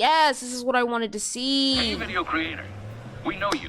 Yes, this is what I wanted to Hey, see. video creator, we know you.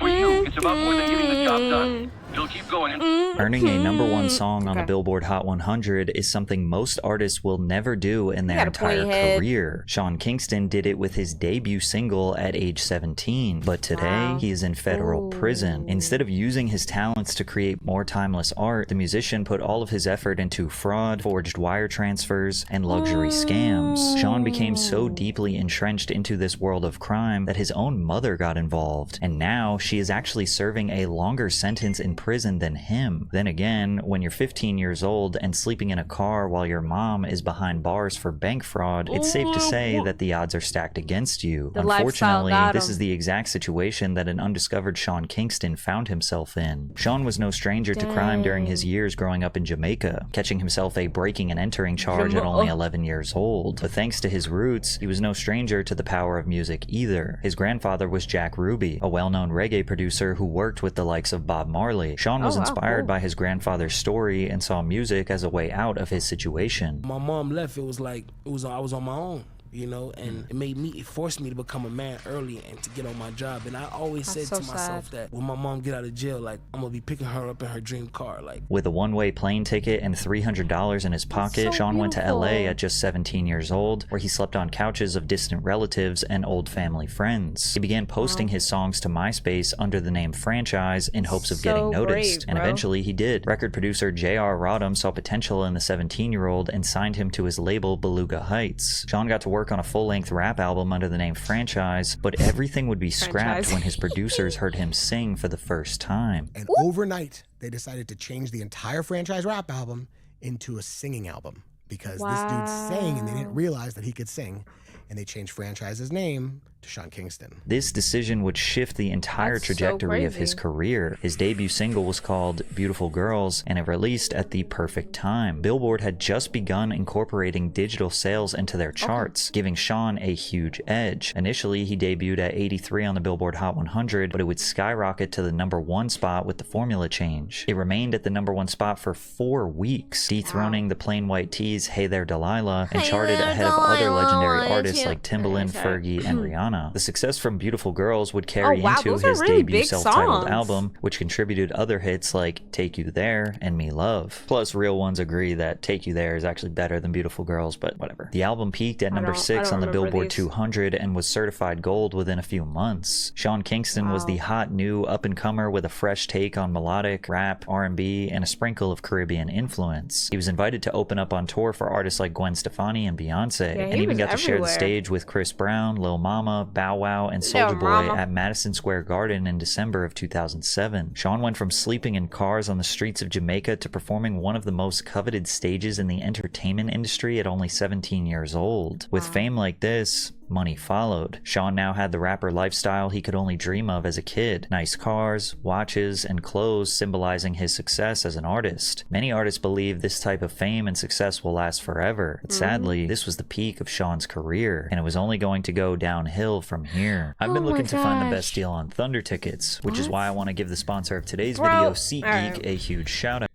For you, it's about more than getting the job done. You'll keep going. Earning a #1 song on the Billboard Hot 100 is something most artists will never do in their entire career. Sean Kingston did it with his debut single at age 17, but today he is in federal prison. Instead of using his talents to create more timeless art, the musician put all of his effort into fraud, forged wire transfers, and luxury scams. Sean became so deeply entrenched into this world of crime that his own mother got involved, and now she is actually serving a longer sentence in prison than him. Then again, when you're 15 years old and sleeping in a car while your mom is behind bars for bank fraud, it's safe to say that the odds are stacked against you. Unfortunately, this is the exact situation that an undiscovered Sean Kingston found himself in. Sean was no stranger to crime during his years growing up in Jamaica, catching himself a breaking and entering charge at only 11 years old. But thanks to his roots, he was no stranger to the power of music either. His grandfather was Jack Ruby, a well-known reggae producer who worked with the likes of Bob Marley. Sean was inspired by his grandfather's story and saw music as a way out of his situation. My mom left, it was like, I was on my own, you know, and it forced me to become a man early and to get on my job. And I always said to myself that when my mom get out of jail, like, I'm gonna be picking her up in her dream car. Like, with a one-way plane ticket and $300 in his pocket, Sean went to LA at just 17 years old, where he slept on couches of distant relatives and old family friends. He began posting his songs to MySpace under the name Franchise in hopes of getting noticed, and eventually he did. Record producer J.R. Rodham saw potential in the 17-year-old and signed him to his label Beluga Heights. Sean got to work on a full-length rap album under the name Franchise, but everything would be scrapped when his producers heard him sing for the first time. And overnight, they decided to change the entire Franchise rap album into a singing album because this dude sang and they didn't realize that he could sing, and they changed Franchise's name to Sean Kingston. This decision would shift the entire trajectory of his career. His debut single was called Beautiful Girls, and it released at the perfect time. Billboard had just begun incorporating digital sales into their charts, giving Sean a huge edge. Initially, he debuted at 83 on the Billboard Hot 100, but it would skyrocket to the #1 spot with the formula change. It remained at the #1 spot for 4 weeks, dethroning the Plain White T's Hey There Delilah, and charted ahead of other legendary artists like Timbaland, Fergie, and Rihanna. The success from Beautiful Girls would carry into his debut self-titled album, which contributed other hits like Take You There and Me Love. Plus, real ones agree that Take You There is actually better than Beautiful Girls, but whatever. The album peaked at #6 on the Billboard 200 and was certified gold within a few months. Sean Kingston was the hot new up-and-comer with a fresh take on melodic, rap, R&B, and a sprinkle of Caribbean influence. He was invited to open up on tour for artists like Gwen Stefani and Beyonce, and even got to share the stage with Chris Brown, Lil Mama, Bow Wow, and Soulja Boy at Madison Square Garden in December of 2007. Sean went from sleeping in cars on the streets of Jamaica to performing one of the most coveted stages in the entertainment industry at only 17 years old. With fame like this, money followed. Sean now had the rapper lifestyle he could only dream of as a kid. Nice cars, watches, and clothes symbolizing his success as an artist. Many artists believe this type of fame and success will last forever, but sadly, this was the peak of Sean's career, and it was only going to go downhill from here. I've been looking to find the best deal on Thunder tickets, which is why I want to give the sponsor of today's video, SeatGeek, a huge shout out.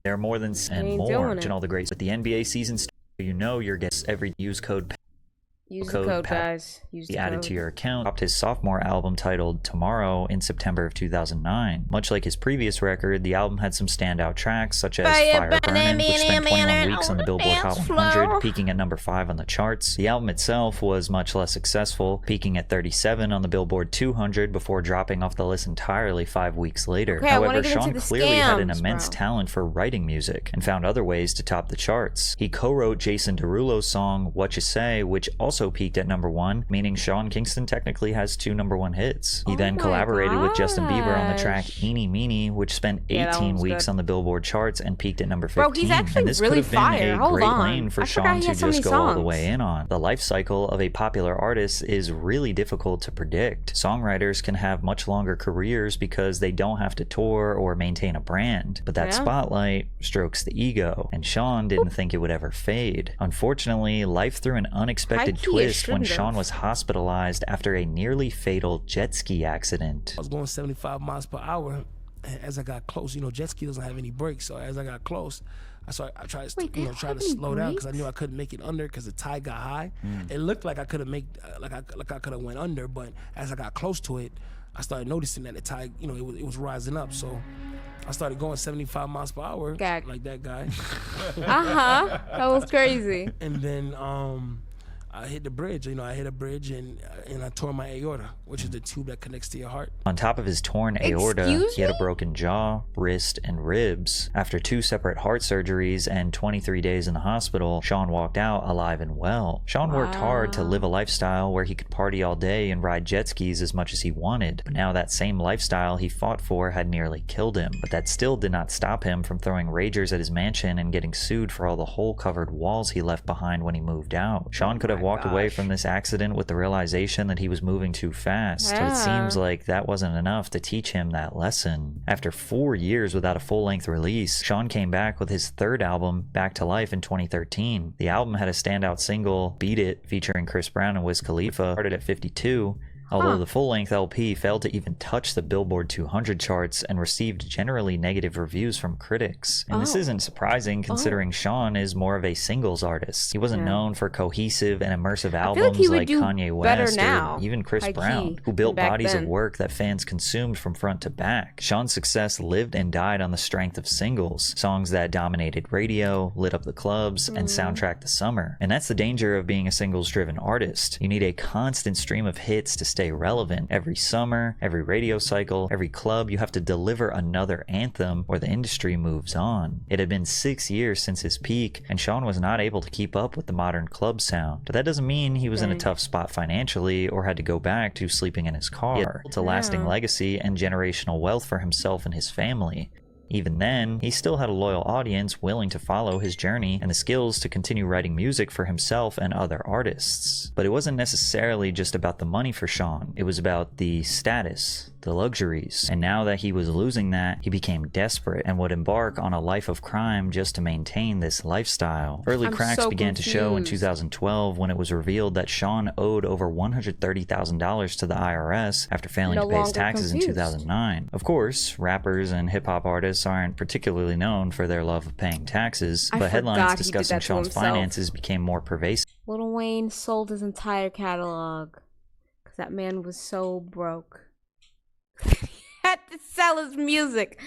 There are more than and more and all the greats, but the NBA season starts, you know your guests every use code. Use the code, guys. Use the added code. to your account. Dropped his sophomore album titled Tomorrow in September of 2009. Much like his previous record, the album had some standout tracks such as Fire Burnin', which spent 21 weeks on the Billboard Hot 100, peaking at #5 on the charts. The album itself was much less successful, peaking at 37 on the Billboard 200 before dropping off the list entirely 5 weeks later. However, Sean clearly had an immense talent for writing music and found other ways to top the charts. He co-wrote Jason Derulo's song What You Say, which also peaked at #1, meaning Sean Kingston technically has 2 #1 hits. He then collaborated with Justin Bieber on the track Eeny Meeny, which spent 18 weeks on the Billboard charts and peaked at #15. Bro, he's actually and this really could have been a great lane for Sean to just go all the way in on. The life cycle of a popular artist is really difficult to predict. Songwriters can have much longer careers because they don't have to tour or maintain a brand, but that spotlight strokes the ego, and Sean didn't think it would ever fade. Unfortunately, life threw an unexpected twist when Sean was hospitalized after a nearly fatal jet ski accident. I was going 75 miles per hour. As I got close, you know, jet ski doesn't have any brakes, so as I got close, I tried Wait, to try to slow down because I knew I couldn't make it under because the tide got high. It looked like I could have I could have went under, but as I got close to it, I started noticing that the tide, it was rising up. So I started going 75 miles per hour, like that guy. That was crazy. And then I hit the bridge. I hit a bridge and I tore my aorta, which is the tube that connects to your heart. On top of his torn aorta, he had a broken jaw, wrist, and ribs. After 2 separate heart surgeries and 23 days in the hospital, Sean walked out alive and well. Sean worked hard to live a lifestyle where he could party all day and ride jet skis as much as he wanted. But now that same lifestyle he fought for had nearly killed him. But that still did not stop him from throwing ragers at his mansion and getting sued for all the hole-covered walls he left behind when he moved out. Sean could have walked away from this accident with the realization that he was moving too fast, but it seems like that wasn't enough to teach him that lesson. After 4 years without a full-length release, Sean came back with his 3rd album, Back to Life, in 2013. The album had a standout single, Beat It, featuring Chris Brown and Wiz Khalifa, started at 52. Although the full-length LP failed to even touch the Billboard 200 charts and received generally negative reviews from critics. And this isn't surprising considering Sean is more of a singles artist. He wasn't known for cohesive and immersive albums like Kanye West or even Chris Brown, who built bodies of work that fans consumed from front to back. Sean's success lived and died on the strength of singles, songs that dominated radio, lit up the clubs, and soundtracked the summer. And that's the danger of being a singles-driven artist. You need a constant stream of hits to stay relevant. Every summer, every radio cycle, every club, you have to deliver another anthem or the industry moves on. It had been 6 years since his peak, and Sean was not able to keep up with the modern club sound. But that doesn't mean he was in a tough spot financially or had to go back to sleeping in his car. He had built a lasting legacy and generational wealth for himself and his family. Even then, he still had a loyal audience willing to follow his journey and the skills to continue writing music for himself and other artists. But it wasn't necessarily just about the money for Sean. It was about the status, the luxuries. And now that he was losing that, he became desperate and would embark on a life of crime just to maintain this lifestyle. Early cracks began to show in 2012 when it was revealed that Sean owed over $130,000 to the IRS after failing to pay his taxes in 2009. Of course, rappers and hip-hop artists aren't particularly known for their love of paying taxes, but headlines discussing Sean's finances became more pervasive. Lil Wayne sold his entire catalog because that man was so broke. He had to sell his music.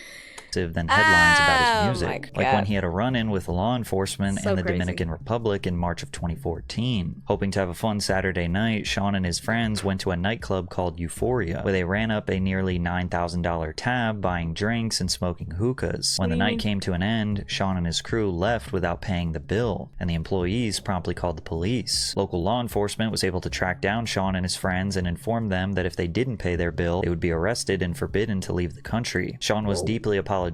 Than headlines about his music, like when he had a run-in with law enforcement in the Dominican Republic in March of 2014. Hoping to have a fun Saturday night, Sean and his friends went to a nightclub called Euphoria, where they ran up a nearly $9,000 tab, buying drinks and smoking hookahs. When the night came to an end, Sean and his crew left without paying the bill, and the employees promptly called the police. Local law enforcement was able to track down Sean and his friends and inform them that if they didn't pay their bill, they would be arrested and forbidden to leave the country. Sean was deeply apologetic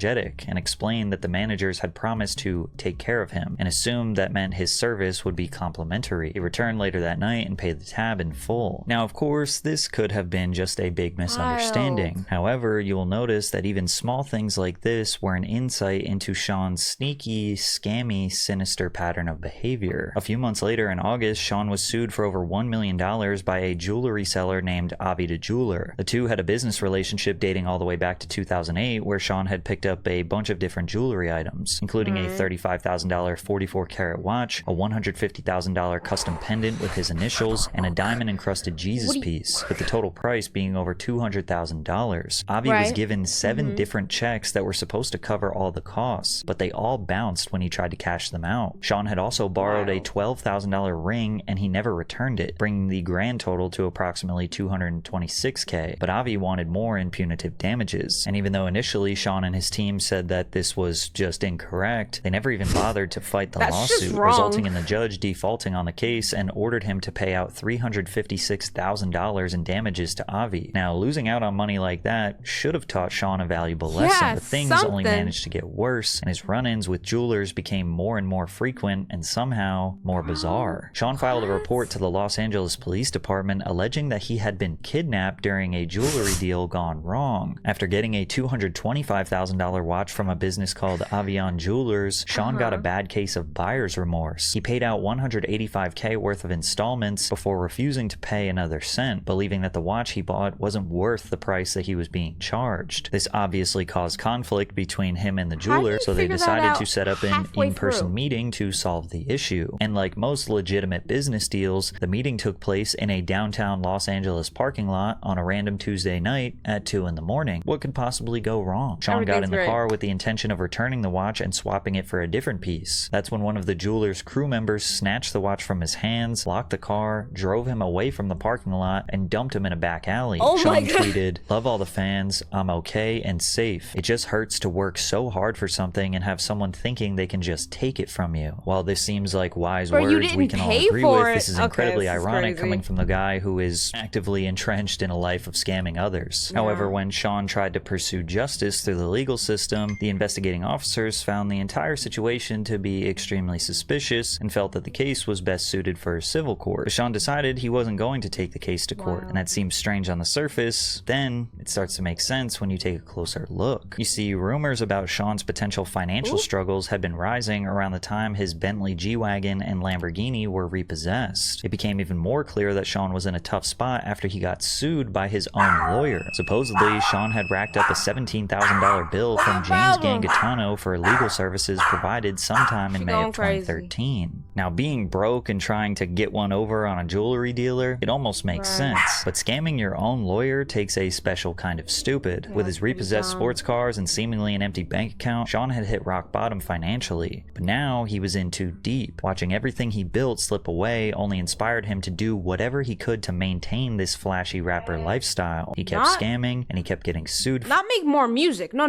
and explained that the managers had promised to take care of him and assumed that meant his service would be complimentary. He returned later that night and paid the tab in full. Now, of course, this could have been just a big misunderstanding. However, you will notice that even small things like this were an insight into Sean's sneaky, scammy, sinister pattern of behavior. A few months later in August, Sean was sued for over $1 million by a jewelry seller named Avi the Jeweler. The two had a business relationship dating all the way back to 2008, where Sean had picked up a bunch of different jewelry items, including a $35,000 44 karat watch, a $150,000 custom pendant with his initials, and a diamond encrusted Jesus piece, with the total price being over $200,000. Avi was given 7 different checks that were supposed to cover all the costs, but they all bounced when he tried to cash them out. Sean had also borrowed a $12,000 ring and he never returned it, bringing the grand total to approximately $226K, but Avi wanted more in punitive damages. And even though initially Sean and his team said that this was just incorrect, they never even bothered to fight the lawsuit, resulting in the judge defaulting on the case and ordered him to pay out $356,000 in damages to Avi. Now, losing out on money like that should have taught Sean a valuable lesson, but things only managed to get worse, and his run-ins with jewelers became more and more frequent and somehow more bizarre. Sean filed a report to the Los Angeles Police Department alleging that he had been kidnapped during a jewelry deal gone wrong. After getting a $225,000 $15,000 watch from a business called Avion Jewelers, Sean got a bad case of buyer's remorse. He paid out $185K worth of installments before refusing to pay another cent, believing that the watch he bought wasn't worth the price that he was being charged. This obviously caused conflict between him and the jeweler, so they decided to set up an in-person meeting to solve the issue. And like most legitimate business deals, the meeting took place in a downtown Los Angeles parking lot on a random Tuesday night at 2 in the morning. What could possibly go wrong? Sean got in the car with the intention of returning the watch and swapping it for a different piece. That's when one of the jeweler's crew members snatched the watch from his hands, locked the car, drove him away from the parking lot, and dumped him in a back alley. Sean tweeted, "Love all the fans, I'm okay and safe. It just hurts to work so hard for something and have someone thinking they can just take it from you." While this seems like wise words we can all agree with, this is incredibly ironic coming from the guy who is actively entrenched in a life of scamming others. However, when Sean tried to pursue justice through the legal system, the investigating officers found the entire situation to be extremely suspicious and felt that the case was best suited for a civil court. But Sean decided he wasn't going to take the case to court, and that seems strange on the surface. Then it starts to make sense when you take a closer look. You see, rumors about Sean's potential financial struggles had been rising around the time his Bentley G-Wagon and Lamborghini were repossessed. It became even more clear that Sean was in a tough spot after he got sued by his own lawyer. Supposedly, Sean had racked up a $17,000 bill from James Gangitano for legal services provided sometime in May of 2013. Now, being broke and trying to get one over on a jewelry dealer, it almost makes sense. But scamming your own lawyer takes a special kind of stupid. With his repossessed sports cars and seemingly an empty bank account, Sean had hit rock bottom financially. But now he was in too deep. Watching everything he built slip away only inspired him to do whatever he could to maintain this flashy rapper lifestyle. He kept scamming and he kept getting sued Not make more music. No.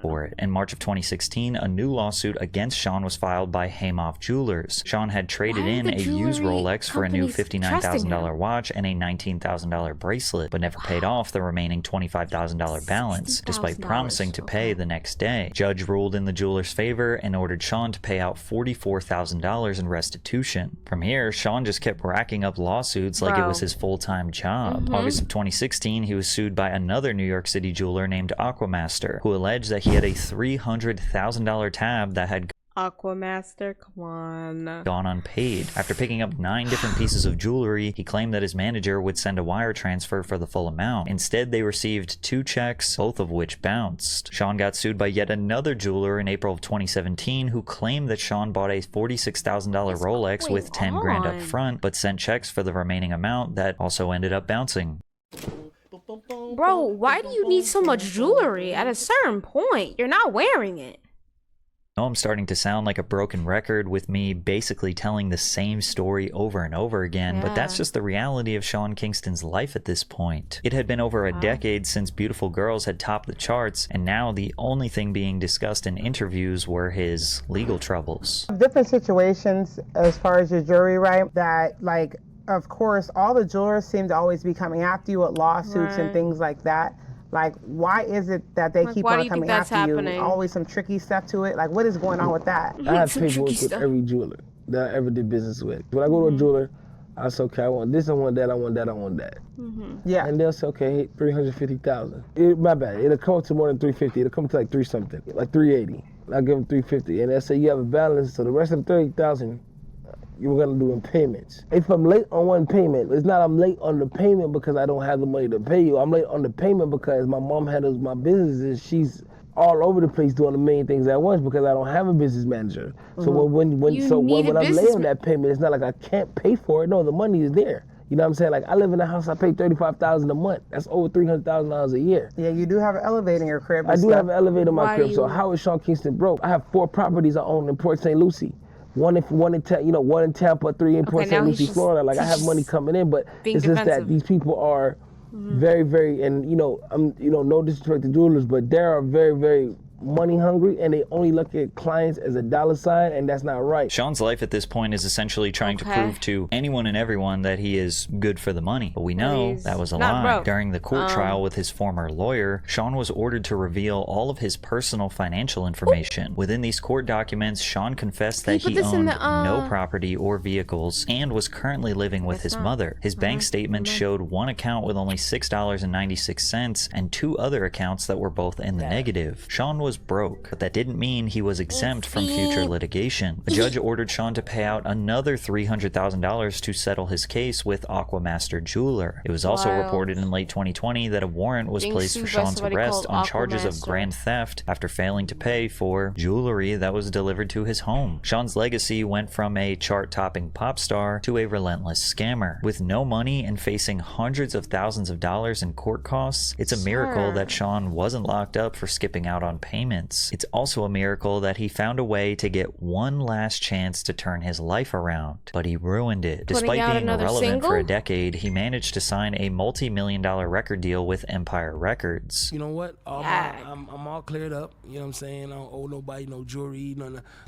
for it. In March of 2016, a new lawsuit against Sean was filed by Haymoff Jewelers. Sean had traded in a used Rolex for a new $59,000 watch and a $19,000 bracelet, but never paid off the remaining $25,000 balance, despite promising to pay the next day. Judge ruled in the jeweler's favor and ordered Sean to pay out $44,000 in restitution. From here, Sean just kept racking up lawsuits like it was his full-time job. August of 2016, he was sued by another New York City jeweler named Aquamaster, who alleged that he had a $300,000 tab that had Aquamaster, come on. gone unpaid. After picking up 9 different pieces of jewelry, he claimed that his manager would send a wire transfer for the full amount. Instead, they received 2 checks, both of which bounced. Sean got sued by yet another jeweler in April of 2017 who claimed that Sean bought a $46,000 Rolex with 10 grand up front, but sent checks for the remaining amount that also ended up bouncing. Bro, why do you need so much jewelry? At a certain point, you're not wearing it. I know I'm starting to sound like a broken record with me basically telling the same story over and over again, but that's just the reality of Sean Kingston's life at this point. It had been over a decade since Beautiful Girls had topped the charts, and now the only thing being discussed in interviews were his legal troubles. Different situations as far as your jewelry, right? That, like, of course, all the jewelers seem to always be coming after you with lawsuits and things like that. Like, why is it that they keep on coming after you? Always some tricky stuff to it. Like, what is going on with that? I have paperwork with every jeweler that I ever did business with. When I go to a jeweler, I say, okay, I want this, I want that, I want that, I want that. Yeah. And they'll say, okay, 350,000. My bad. It'll come to more than 350. It'll come to like 3 something, like 380. I'll give them 350, and they'll say you have a balance, so the rest of the 30,000. You were gonna do in payments. If I'm late on one payment, it's not I'm late on the payment because I don't have the money to pay you. I'm late on the payment because my mom handles my businesses. She's all over the place doing a million things at once because I don't have a business manager. So when I'm late on that payment, it's not like I can't pay for it. No, the money is there. You know what I'm saying? Like, I live in a house, I pay $35,000 a month. That's over $300,000 a year. Yeah, you do have an elevator in your crib. I do have an elevator in my crib. So how is Sean Kingston broke? I have 4 properties I own in Port St. Lucie. One in Tampa, 3 in Port St. Lucie, Florida. Like, I have money coming in, but it's just that these people are very, very, and no disrespect to jewelers, but they are very, very money hungry and they only look at clients as a dollar sign, and that's not right. Sean's life at this point is essentially trying to prove to anyone and everyone that he is good for the money. But we know that was a lie. broke. During the court trial with his former lawyer, Sean was ordered to reveal all of his personal financial information. Within these court documents, Sean confessed that he owned no property or vehicles and was currently living with his mother. His bank statement showed one account with only $6.96 and 2 other accounts that were both in the negative. Sean was broke, but that didn't mean he was exempt from future litigation. The judge ordered Sean to pay out another $300,000 to settle his case with Aquamaster Jeweler. It was also reported in late 2020 that a warrant was placed for Sean's arrest on charges of grand theft after failing to pay for jewelry that was delivered to his home. Sean's legacy went from a chart-topping pop star to a relentless scammer. With no money and facing hundreds of thousands of dollars in court costs, it's a miracle that Sean wasn't locked up for skipping out on payments. It's also a miracle that he found a way to get one last chance to turn his life around, but he ruined it. Despite being irrelevant for a decade, he managed to sign a multi-million-dollar record deal with Empire Records. You know what? I'm all cleared up. You know what I'm saying? I don't owe nobody no jewelry.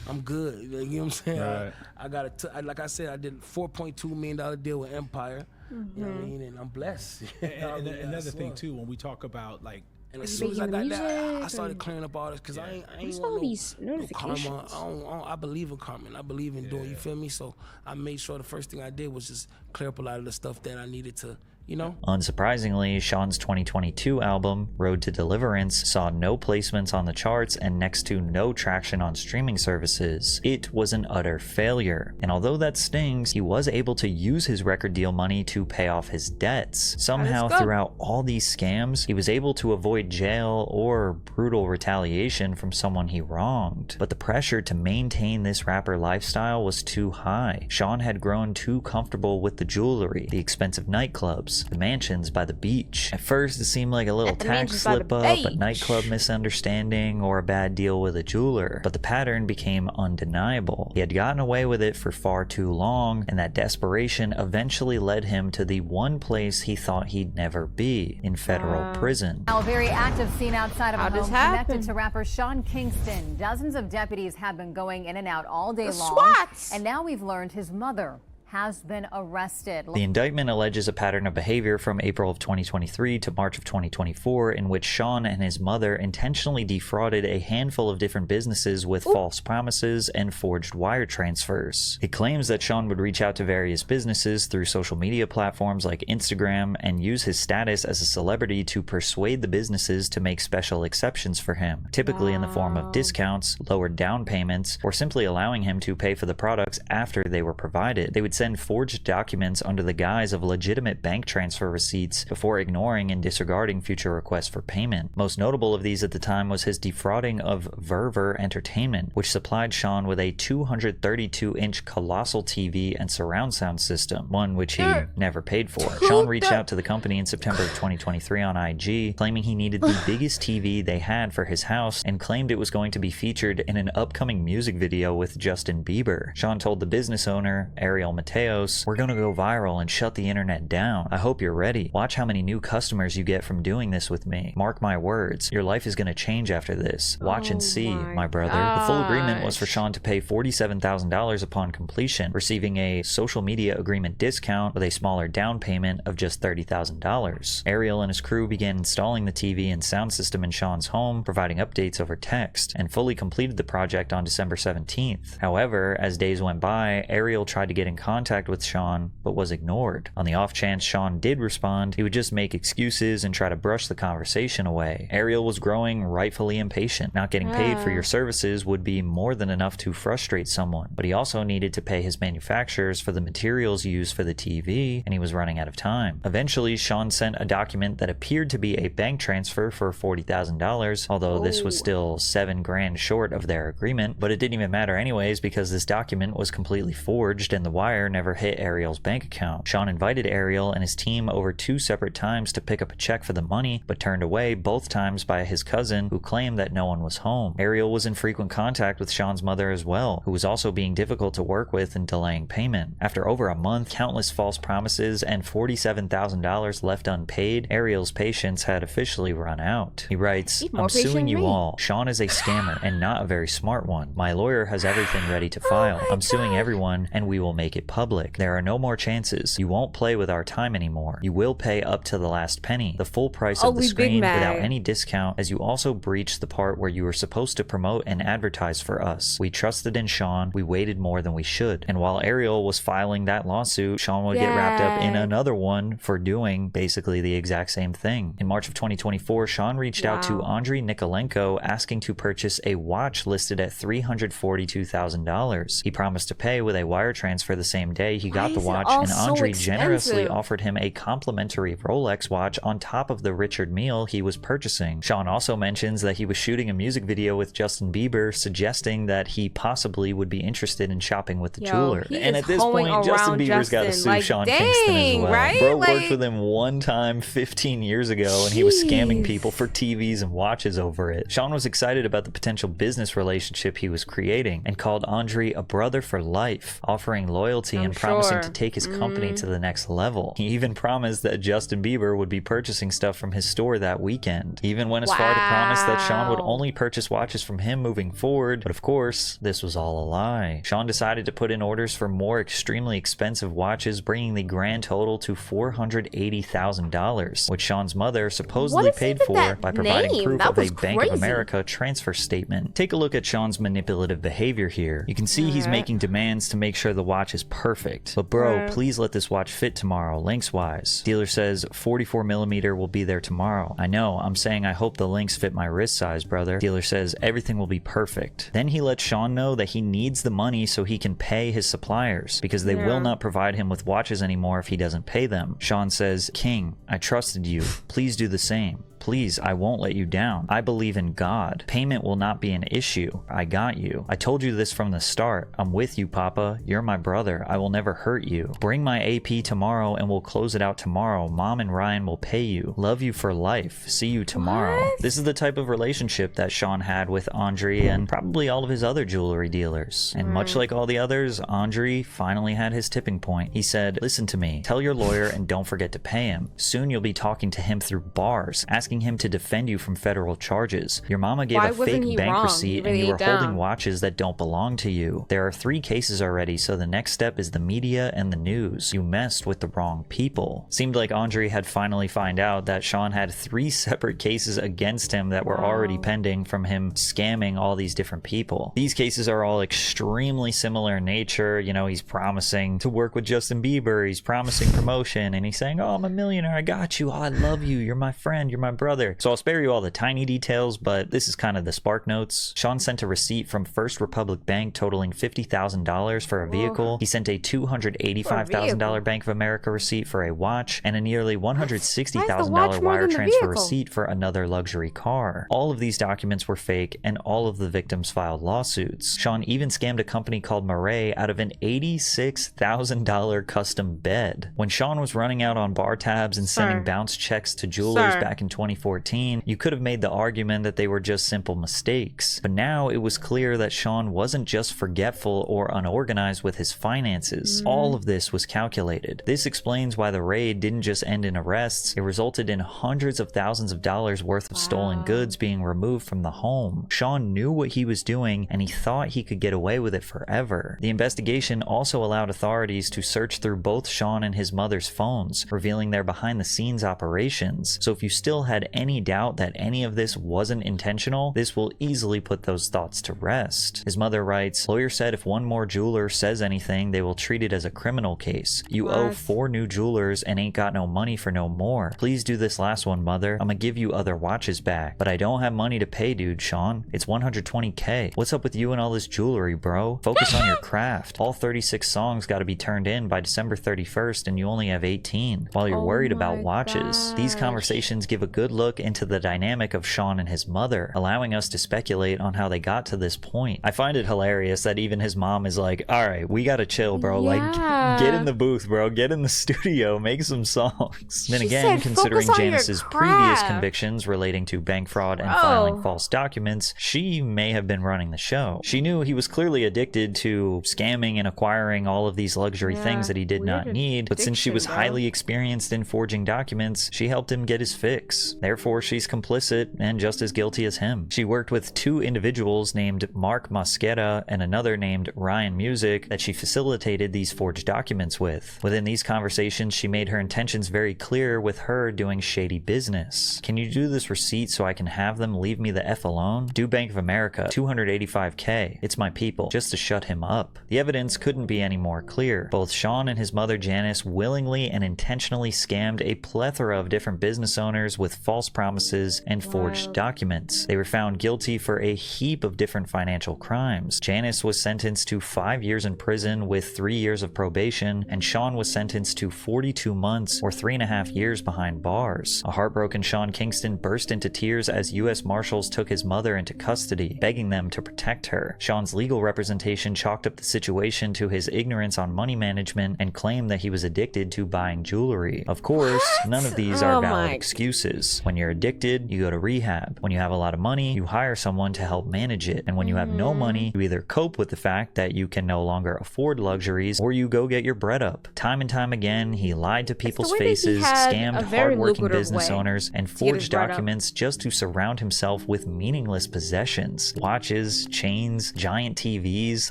I'm good. You know what I'm saying? Right. I got like I said, I did a $4.2 million deal with Empire. You know what I mean? And I'm blessed. And another thing too, when we talk about like, and as soon as I got that, I started clearing up all this because I ain't want these no karma. I believe in karma and I believe in doing. You feel me? So I made sure the first thing I did was just clear up a lot of the stuff that I needed to. You know? Unsurprisingly, Sean's 2022 album, Road to Deliverance, saw no placements on the charts and next to no traction on streaming services. It was an utter failure. And although that stings, he was able to use his record deal money to pay off his debts. Somehow, throughout all these scams, he was able to avoid jail or brutal retaliation from someone he wronged. But the pressure to maintain this rapper lifestyle was too high. Sean had grown too comfortable with the jewelry, the expensive nightclubs, the mansions by the beach. At first, it seemed like a little tax slip up, a nightclub misunderstanding, or a bad deal with a jeweler. But the pattern became undeniable. He had gotten away with it for far too long, and that desperation eventually led him to the one place he thought he'd never be, in federal prison. Now, a very active scene outside of a home connected to rapper Sean Kingston. Dozens of deputies have been going in and out all day long. And now we've learned his mother has been arrested. The indictment alleges a pattern of behavior from April of 2023 to March of 2024 in which Sean and his mother intentionally defrauded a handful of different businesses with false promises and forged wire transfers. It claims that Sean would reach out to various businesses through social media platforms like Instagram and use his status as a celebrity to persuade the businesses to make special exceptions for him, typically in the form of discounts, lowered down payments, or simply allowing him to pay for the products after they were provided. They would send forged documents under the guise of legitimate bank transfer receipts before ignoring and disregarding future requests for payment. Most notable of these at the time was his defrauding of Verver Entertainment, which supplied Sean with a 232-inch colossal TV and surround sound system, one which he never paid for. Sean reached out to the company in September of 2023 on IG, claiming he needed the biggest TV they had for his house and claimed it was going to be featured in an upcoming music video with Justin Bieber. Sean told the business owner, Ariel Mateos, "We're gonna go viral and shut the internet down. I hope you're ready. Watch how many new customers you get from doing this with me. Mark my words. Your life is gonna change after this. Watch and see, my brother." The full agreement was for Sean to pay $47,000 upon completion, receiving a social media agreement discount with a smaller down payment of just $30,000. Ariel and his crew began installing the TV and sound system in Sean's home, providing updates over text, and fully completed the project on December 17th. However, as days went by, Ariel tried to get in contact with Sean, but was ignored. On the off chance Sean did respond, he would just make excuses and try to brush the conversation away. Ariel was growing rightfully impatient. Not getting paid for your services would be more than enough to frustrate someone, but he also needed to pay his manufacturers for the materials used for the TV, and he was running out of time. Eventually, Sean sent a document that appeared to be a bank transfer for $40,000, although this was still $7 grand short of their agreement, but it didn't even matter anyways because this document was completely forged and the wire wire never hit Ariel's bank account. Sean invited Ariel and his team over 2 separate times to pick up a check for the money, but turned away both times by his cousin, who claimed that no one was home. Ariel was in frequent contact with Sean's mother as well, who was also being difficult to work with and delaying payment. After over a month, countless false promises, and $47,000 left unpaid, Ariel's patience had officially run out. He writes, "I'm suing you all. Sean is a scammer and not a very smart one. My lawyer has everything ready to file. I'm suing everyone, and we will make it public. There are no more chances. You won't play with our time anymore. You will pay up to the last penny, the full price of the screen without any discount, as you also breached the part where you were supposed to promote and advertise for us. We trusted in Sean. We waited more than we should." And while Ariel was filing that lawsuit, Sean would get wrapped up in another one for doing basically the exact same thing. In March of 2024, Sean reached out to Andriy Nikolenko asking to purchase a watch listed at $342,000. He promised to pay with a wire transfer the same day he got the watch, and Andriy generously offered him a complimentary Rolex watch on top of the Richard Mille he was purchasing. Sean also mentions that he was shooting a music video with Justin Bieber, suggesting that he possibly would be interested in shopping with the jeweler. And at this point, Justin Bieber's got to sue Sean Kingston as well. Right? Bro worked with him one time 15 years ago, and he was scamming people for TVs and watches over it. Sean was excited about the potential business relationship he was creating and called Andriy a brother for life, offering loyalty and promising to take his company to the next level. He even promised that Justin Bieber would be purchasing stuff from his store that weekend. He even went as far to promise that Sean would only purchase watches from him moving forward, but of course, this was all a lie. Sean decided to put in orders for more extremely expensive watches, bringing the grand total to $480,000, which Sean's mother supposedly paid for by providing proof of a Bank of America transfer statement. Take a look at Sean's manipulative behavior here. You can see he's making demands to make sure the watch is perfect. But bro, please let this watch fit tomorrow, lengthwise. Dealer says 44mm will be there tomorrow. I know, I'm saying I hope the links fit my wrist size, brother. Dealer says everything will be perfect. Then he lets Sean know that he needs the money so he can pay his suppliers, because they will not provide him with watches anymore if he doesn't pay them. Sean says, "King, I trusted you. Please do the same. Please, I won't let you down. I believe in God. Payment will not be an issue. I got you. I told you this from the start. I'm with you, Papa. You're my brother. I will never hurt you. Bring my AP tomorrow and we'll close it out tomorrow. Mom and Ryan will pay you. Love you for life. See you tomorrow." This is the type of relationship that Sean had with Andriy and probably all of his other jewelry dealers. And much like all the others, Andriy finally had his tipping point. He said, "Listen to me. Tell your lawyer and don't forget to pay him. Soon you'll be talking to him through bars, asking him to defend you from federal charges. Your mama gave a fake bank receipt and you were holding watches that don't belong to you. There are 3 cases already, so the next step is the media and the news. You messed with the wrong people." Seemed like Andriy had finally found out that Sean had 3 separate cases against him that were already pending from him scamming all these different people. These cases are all extremely similar in nature. You know, he's promising to work with Justin Bieber, he's promising promotion, and he's saying, "Oh, I'm a millionaire, I got you, oh, I love you, you're my friend, you're my brother." So I'll spare you all the tiny details, but this is kind of the spark notes. Sean sent a receipt from First Republic Bank totaling $50,000 for a vehicle. He sent a $285,000 Bank of America receipt for a watch, and a nearly $160,000 wire transfer receipt for another luxury car. All of these documents were fake, and all of the victims filed lawsuits. Sean even scammed a company called Murray out of an $86,000 custom bed. When Sean was running out on bar tabs and sending bounce checks to jewelers back in 2014, you could have made the argument that they were just simple mistakes. But now it was clear that Sean wasn't just forgetful or unorganized with his finances. All of this was calculated. This explains why the raid didn't just end in arrests. It resulted in hundreds of thousands of dollars worth of stolen goods being removed from the home. Sean knew what he was doing, and he thought he could get away with it forever. The investigation also allowed authorities to search through both Sean and his mother's phones, revealing their behind-the-scenes operations. So if you still had any doubt that any of this wasn't intentional, this will easily put those thoughts to rest. His mother writes, "Lawyer said if one more jeweler says anything, they will treat it as a criminal case. You owe 4 new jewelers and ain't got no money for no more. Please do this last one, mother. I'ma give you other watches back. But I don't have money to pay, dude, Sean. It's $120K. What's up with you and all this jewelry, bro? Focus on your craft. All 36 songs gotta be turned in by December 31st and you only have 18. While you're worried about watches." These conversations give a good good look into the dynamic of Sean and his mother, allowing us to speculate on how they got to this point. I find it hilarious that even his mom is like, alright, we gotta chill, bro. Like, get in the booth, bro. Get in the studio. Make some songs. Then again, considering Janice's previous convictions relating to bank fraud and filing false documents, she may have been running the show. She knew he was clearly addicted to scamming and acquiring all of these luxury things that he did not need, but since she was highly experienced in forging documents, she helped him get his fix. Therefore, she's complicit and just as guilty as him. She worked with two individuals named Mark Mosqueda and another named Ryan Music that she facilitated these forged documents with. Within these conversations, she made her intentions very clear with her doing shady business. Can you do this receipt so I can have them leave me the F alone? Do Bank of America, $285K. It's my people, just to shut him up. The evidence couldn't be any more clear. Both Sean and his mother Janice willingly and intentionally scammed a plethora of different business owners with false promises and forged documents. They were found guilty for a heap of different financial crimes. Janice was sentenced to 5 years in prison with 3 years of probation, and Sean was sentenced to 42 months or 3.5 years behind bars. A heartbroken Sean Kingston burst into tears as U.S. Marshals took his mother into custody, begging them to protect her. Sean's legal representation chalked up the situation to his ignorance on money management and claimed that he was addicted to buying jewelry. Of course, none of these are valid excuses. When you're addicted, you go to rehab. When you have a lot of money, you hire someone to help manage it. And when you have no money, you either cope with the fact that you can no longer afford luxuries, or you go get your bread up. Time and time again, he lied to people's faces, scammed hardworking business owners, and forged documents just to surround himself with meaningless possessions. Watches, chains, giant TVs,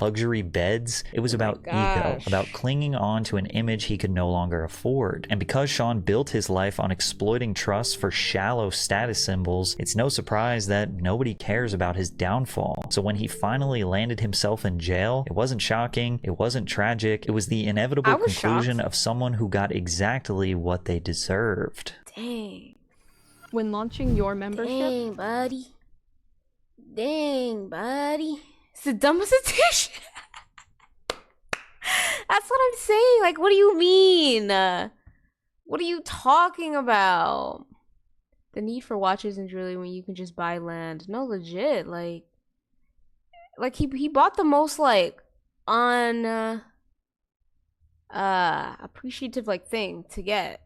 luxury beds. It was about ego, about clinging on to an image he could no longer afford. And because Sean built his life on exploiting trust for shallow status symbols, it's no surprise that nobody cares about his downfall. So when he finally landed himself in jail, it wasn't shocking, it wasn't tragic, it was the inevitable conclusion of someone who got exactly what they deserved. Dang. When launching your membership... Dang, buddy. Dang, buddy. It's the dumbest edition. That's what I'm saying. Like, what do you mean? What are you talking about? The need for watches and jewelry when you can just buy land. No, legit. Like he bought the most like appreciative like thing to get.